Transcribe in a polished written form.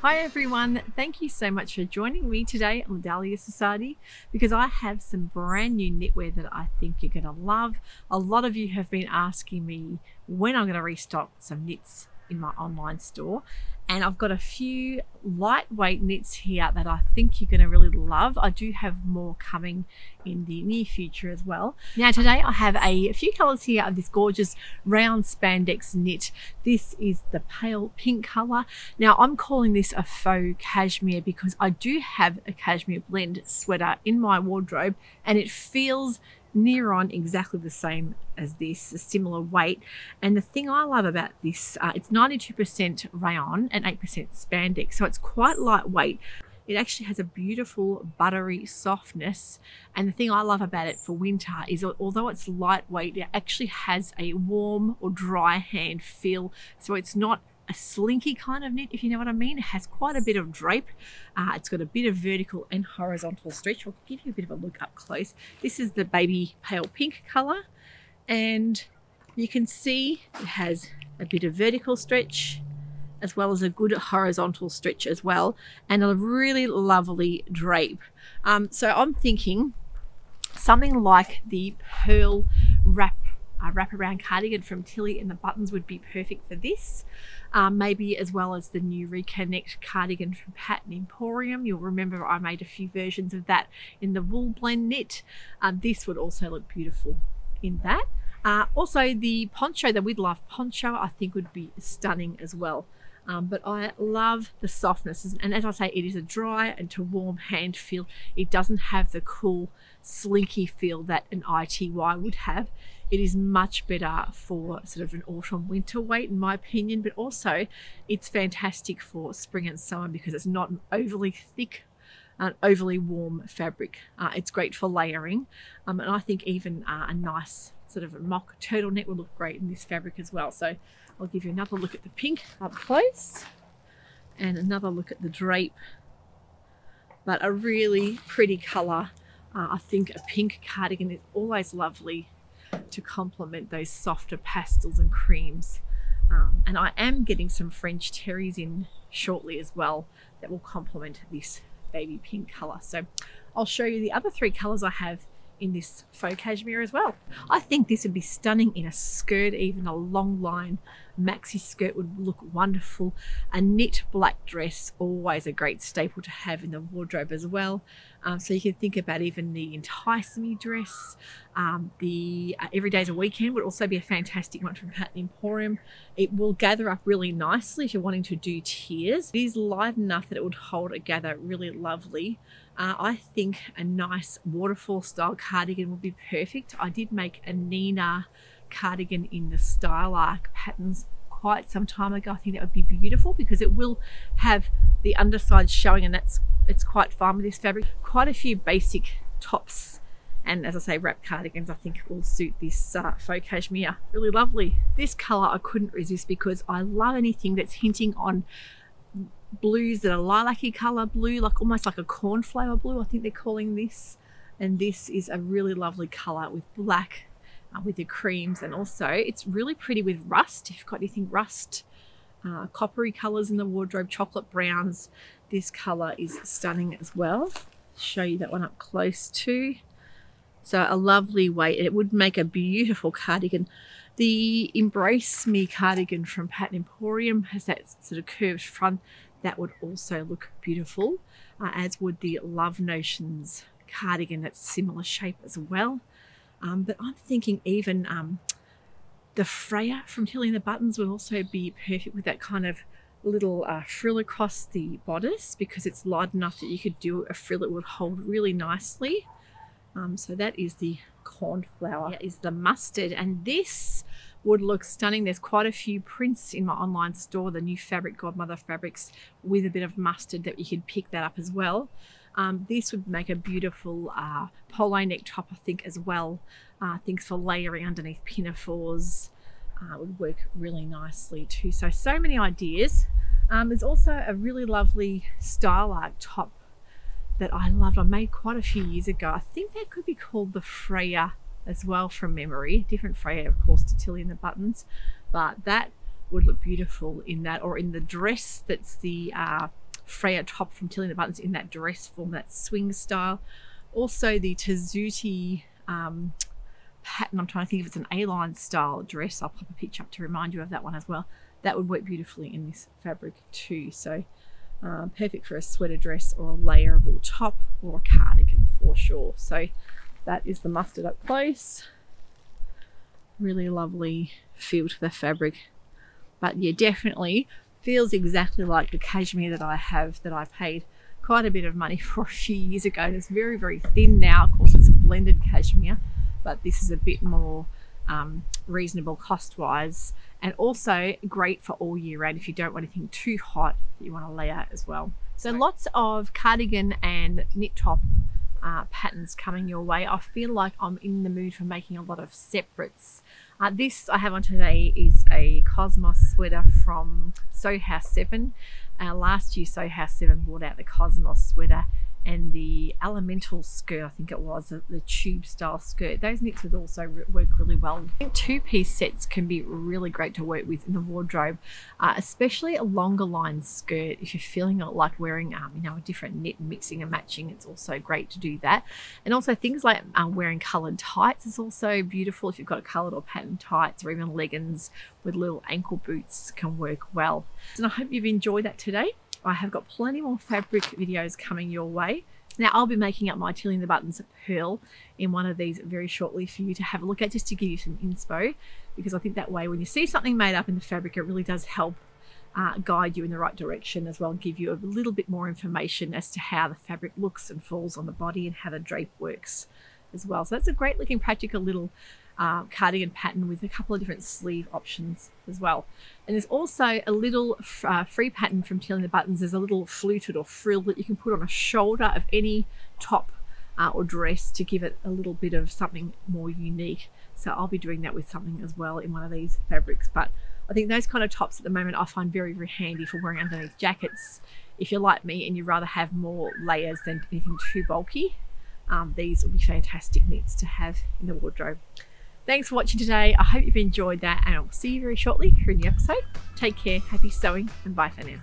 Hi everyone, thank you so much for joining me today on Dahlia Sewciety because I have some brand new knitwear that I think you're going to love. A lot of you have been asking me when I'm going to restock some knits in my online store, and I've got a few lightweight knits here that I think you're going to really love. I do have more coming in the near future as well. Now today I have a few colours here of this gorgeous round spandex knit. This is the pale pink colour. Now I'm calling this a faux cashmere because I do have a cashmere blend sweater in my wardrobe and it feels near on exactly the same as this, a similar weight. And the thing I love about this, it's 92% rayon and 8% spandex, so it's quite lightweight. It actually has a beautiful buttery softness, and the thing I love about it for winter is although it's lightweight, it actually has a warm or dry hand feel, so it's not a slinky kind of knit, if you know what I mean. It has quite a bit of drape. It's got a bit of vertical and horizontal stretch. I'll give you a bit of a look up close. This is the baby pale pink colour, and you can see it has a bit of vertical stretch as well as a good horizontal stretch as well, and a really lovely drape. So I'm thinking something like the pearl wraparound cardigan from Tilly and the Buttons would be perfect for this. Maybe as well as the new Reconnect cardigan from Pattern Emporium. You'll remember I made a few versions of that in the wool blend knit. This would also look beautiful in that. Also the poncho, the With Love poncho, I think would be stunning as well. But I love the softness, and as I say, it is a dry and to warm hand feel. It doesn't have the cool slinky feel that an ITY would have. It is much better for sort of an autumn winter weight in my opinion, but also it's fantastic for spring and summer because it's not an overly thick and overly warm fabric. It's great for layering, and I think even a nice sort of a mock turtleneck would look great in this fabric as well. So I'll give you another look at the pink up close and another look at the drape, but a really pretty colour. I think a pink cardigan is always lovely to complement those softer pastels and creams. And I am getting some French terries in shortly as well that will complement this baby pink colour. So I'll show you the other three colours I have in this faux cashmere as well. I think this would be stunning in a skirt, even a long line maxi skirt would look wonderful. A knit black dress, always a great staple to have in the wardrobe as well. So you can think about even the Entice Me dress. The Every Day's a Weekend would also be a fantastic one from Pattern Emporium. It will gather up really nicely if you're wanting to do tiers. It is light enough that it would hold together really lovely. I think a nice waterfall style cardigan would be perfect. I did make a Nina cardigan in the Style Arc patterns quite some time ago. I think that would be beautiful because it will have the underside showing, and it's quite fun with this fabric. Quite a few basic tops and, as I say, wrap cardigans I think will suit this faux cashmere really lovely. This colour I couldn't resist because I love anything that's hinting on blues that are lilac-y colour blue, like almost like a cornflower blue I think they're calling this. And this is a really lovely colour with black with the creams, and also it's really pretty with rust. If you've got anything rust, coppery colours in the wardrobe, chocolate browns, this colour is stunning as well. Show you that one up close too. So a lovely weight, and it would make a beautiful cardigan. The Embrace Me cardigan from Pattern Emporium has that sort of curved front. That would also look beautiful, as would the Love Notions cardigan, that's similar shape as well. But I'm thinking even the Freya from Tilly and the Buttons would also be perfect with that kind of little frill across the bodice, because it's light enough that you could do a frill that would hold really nicely. So that is the cornflower. That is the mustard, and this would look stunning. There's quite a few prints in my online store, the new Fabric Godmother fabrics with a bit of mustard that you could pick that up as well. This would make a beautiful polo neck top I think as well. Things for layering underneath pinafores would work really nicely too. So many ideas. There's also a really lovely Style Arc top that I loved. I made quite a few years ago. I think that could be called the Freya as well from memory. Different Freya, of course, to Tilly and the Buttons, but that would look beautiful in that, or in the dress that's the Freya top from Tilling the Buttons in that dress form, that swing style. Also the Sewciety pattern, I'm trying to think if it's an A-line style dress. I'll pop a picture up to remind you of that one as well. That would work beautifully in this fabric too. So perfect for a sweater dress or a layerable top or a cardigan for sure. So that is the mustard up close. Really lovely feel to the fabric. But yeah, definitely feels exactly like the cashmere that I have, that I paid quite a bit of money for a few years ago. And it's very, very thin now. Of course, it's a blended cashmere, but this is a bit more reasonable cost-wise, and also great for all year round if you don't want anything too hot that you want to layer as well. So lots of cardigan and knit top patterns coming your way. I feel like I'm in the mood for making a lot of separates. This I have on today is a Cosmos sweater from Sew House 7. Last year Sew House 7 brought out the Cosmos sweater and the elemental skirt, I think it was, the tube style skirt. Those knits would also work really well. I think two-piece sets can be really great to work with in the wardrobe, especially a longer line skirt. If you're feeling like wearing you know, a different knit and mixing and matching, it's also great to do that. And also things like wearing coloured tights is also beautiful. If you've got a coloured or patterned tights, or even leggings with little ankle boots can work well. And I hope you've enjoyed that today. I have got plenty more fabric videos coming your way. Now I'll be making up my Tilling the Buttons pearl in one of these very shortly for you to have a look at, just to give you some inspo, because I think that way when you see something made up in the fabric, it really does help guide you in the right direction as well, and give you a little bit more information as to how the fabric looks and falls on the body and how the drape works as well. So that's a great looking practical little cardigan pattern with a couple of different sleeve options as well. And there's also a little free pattern from Tilling the Buttons. There's a little fluted or frill that you can put on a shoulder of any top or dress to give it a little bit of something more unique. So I'll be doing that with something as well in one of these fabrics. But I think those kind of tops at the moment I find very, very handy for wearing underneath jackets. If you're like me and you'd rather have more layers than anything too bulky, these will be fantastic knits to have in the wardrobe. Thanks for watching today. I hope you've enjoyed that, and I'll see you very shortly for a new episode. Take care, happy sewing, and bye for now.